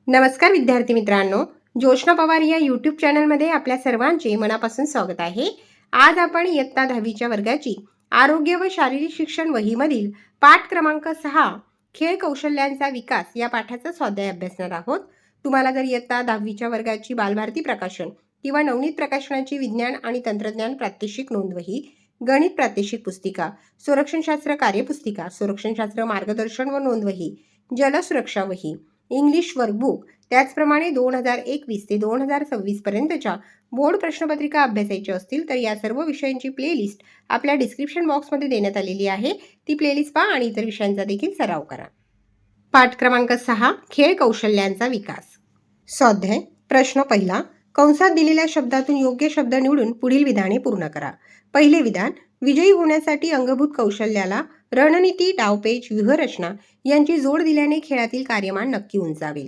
नमस्कार विद्यार्थी मित्रांनो, जोशना पवार या यूट्यूब चॅनलमध्ये आपल्या सर्वांचे मनापासून स्वागत आहे। आज आपण इयत्ता 10वीच्या वर्गाची आरोग्य व शारीरिक शिक्षण वहीमधील पाठ क्रमांक 6 खेळ कौशल्यांचा विकास या पाठाचा स्वाध्याय अभ्यासणार आहोत। तुम्हाला जर इयत्ता 10वीच्या वर्गाची बालभारती प्रकाशन किंवा नवनीत प्रकाशनाची विज्ञान आणि तंत्रज्ञान प्रात्यक्षिक नोंदवही, गणित प्रात्यक्षिक पुस्तिका, संरक्षणशास्त्र कार्यपुस्तिका, संरक्षणशास्त्र मार्गदर्शन व नोंदवही, जलसुरक्षा वही, इंग्लिश वर्कबुक, त्याचप्रमाणे 2021 ते 2026 पर्यंतच्या बोर्ड प्रश्नपत्रिका अभ्यासायच्या असतील तर या सर्व विषयांची प्लेलिस्ट आपल्या डिस्क्रिप्शन बॉक्समध्ये देण्यात आलेली आहे। ती प्लेलिस्ट पहा आणि इतर विषयांचा देखील सराव करा। पाठ क्रमांक 6 खेळ कौशल्यांचा विकास। स्वाध्याय प्रश्न पहिला, कंसात दिलेल्या शब्दातून योग्य शब्द निवडून पुढील विधाने पूर्ण करा। पहिले विधान, विजयी होण्यासाठी अंगभूत कौशल्याला रणनीती, डावपेच, व्यूहरचना यांची जोड दिल्याने खेळातील कार्यमान नक्की उंचावेल।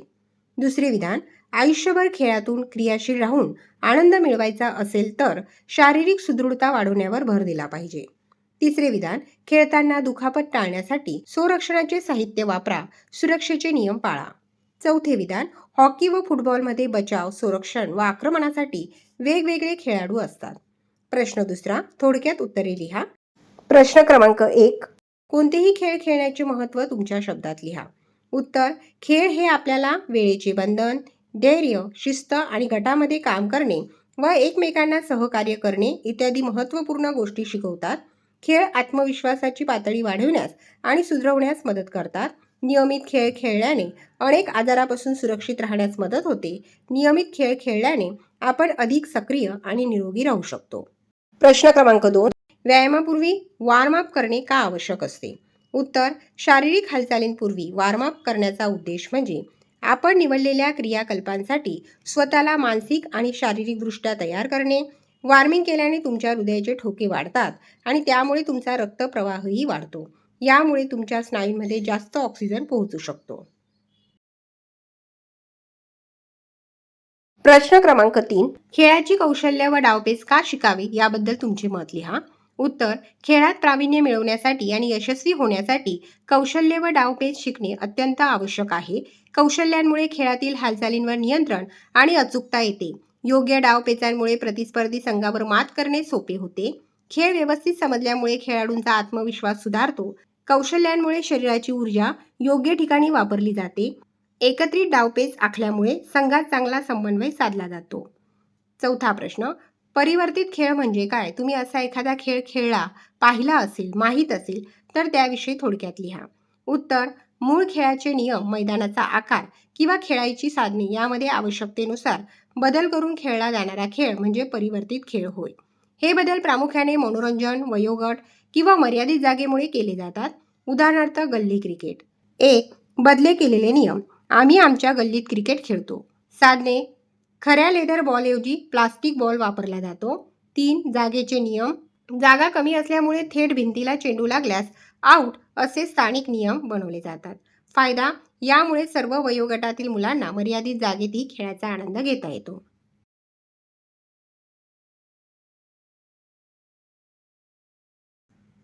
दुसरे विधान, आयुष्यभर खेळातून क्रियाशील राहून आनंद मिळवायचा असेल तर शारीरिक सुदृढता वाढवण्यावर भर दिला पाहिजे। तिसरे विधान, खेळताना दुखापत टाळण्यासाठी संरक्षणाचे साहित्य वापरा, सुरक्षेचे नियम पाळा। चौथे विधान, हॉकी व फुटबॉलमध्ये बचाव, संरक्षण व आक्रमणासाठी वेगवेगळे खेळाडू असतात। प्रश्न दुसरा, थोडक्यात उत्तरे लिहा। प्रश्न क्रमांक 1, कोणतेही खेळ खेळण्याचे महत्त्व तुमच्या शब्दात लिहा। उत्तर, खेळ हे आपल्याला वेळेचे बंधन, धैर्य, शिस्त आणि गटामध्ये काम करणे व एकमेकांना सहकार्य करणे इत्यादी महत्त्वपूर्ण गोष्टी शिकवतात। खेळ आत्मविश्वासाची पातळी वाढवण्यास आणि सुधारवण्यास मदत करतात। नियमित खेळ खेळल्याने अनेक आजारापासून सुरक्षित राहण्यास मदत होते। नियमित खेळ खेळल्याने आपण अधिक सक्रिय आणि निरोगी राहू शकतो। प्रश्न क्रमांक 2, व्यायामापूर्वी वॉर्मअप करणे का आवश्यक असते? उत्तर, शारीरिक हालचालींपूर्वी वॉर्मअप करण्याचा उद्देश म्हणजे आपण निवडलेल्या क्रियाकल्पांसाठी स्वतःला मानसिक आणि शारीरिकदृष्ट्या तयार करणे। वॉर्मिंग केल्याने तुमच्या हृदयाचे ठोके वाढतात आणि त्यामुळे तुमचा रक्तप्रवाहही वाढतो। यामुळे तुमच्या स्नायूंमध्ये जास्त ऑक्सिजन पोहोचू शकतो। प्रश्न क्रमांक 3, खेळाची कौशल्य व डावपेच का शिकावी याबद्दल तुमचे मत लिहा। उत्तर, खेळात प्रावीण्य मिळवण्यासाठी आणि यशस्वी होण्यासाठी कौशल्य व डावपेच शिकणे अत्यंत आवश्यक आहे। कौशल्यांमुळे खेळातील हालचालींवर नियंत्रण आणि अचूकता येते। योग्य डावपेचांमुळे प्रतिस्पर्धी संघावर मात करणे सोपे होते। खेळ व्यवस्थित समजल्यामुळे खेळाडूंचा आत्मविश्वास सुधारतो। कौशल्यांमुळे शरीराची ऊर्जा योग्य ठिकाणी वापरली जाते। एकत्रित डावपेच आखल्यामुळे संघात चांगला समन्वय साधला जातो। चौथा प्रश्न, परिवर्तित खेळ म्हणजे काय? तुम्ही असा एखादा खेळ खेळला, पाहिला असेल, माहीत असेल तर त्याविषयी थोडक्यात लिहा। उत्तर, मूळ खेळाचे नियम, मैदानाचा आकार किंवा खेळायची साधने यामध्ये आवश्यकतेनुसार बदल करून खेळला जाणारा खेळ म्हणजे परिवर्तित खेळ होय। हे बदल प्रामुख्याने मनोरंजन, वयोगट किंवा मर्यादित जागेमुळे केले जातात। उदाहरणार्थ गल्ली क्रिकेट। 1. बदले केलेले नियम, आम्ही आमच्या गल्लीत क्रिकेट खेळतो। साधने, खऱ्या लेदर बॉलऐवजी प्लास्टिक बॉल वापरला जातो। 3. जागेचे नियम, जागा कमी असल्यामुळे थेट भिंतीला चेंडू लागल्यास आऊट असे स्थानिक नियम बनवले जातात। फायदा, यामुळे सर्व वयोगटातील मुलांना मर्यादित जागेतही खेळाचा आनंद घेता येतो।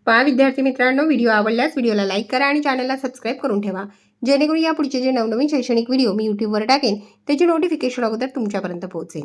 पहा विद्यार्थी मित्रांनो, व्हिडिओ आवडल्यास व्हिडिओला लाईक करा आणि चॅनलला सबस्क्राईब करून ठेवा, जेणेकरून या पुढचे जे नवनवीन शैक्षणिक व्हिडिओ मी यूट्यूबवर टाकेन त्याची नोटिफिकेशन अगोदर तुमच्यापर्यंत पोहोचेल।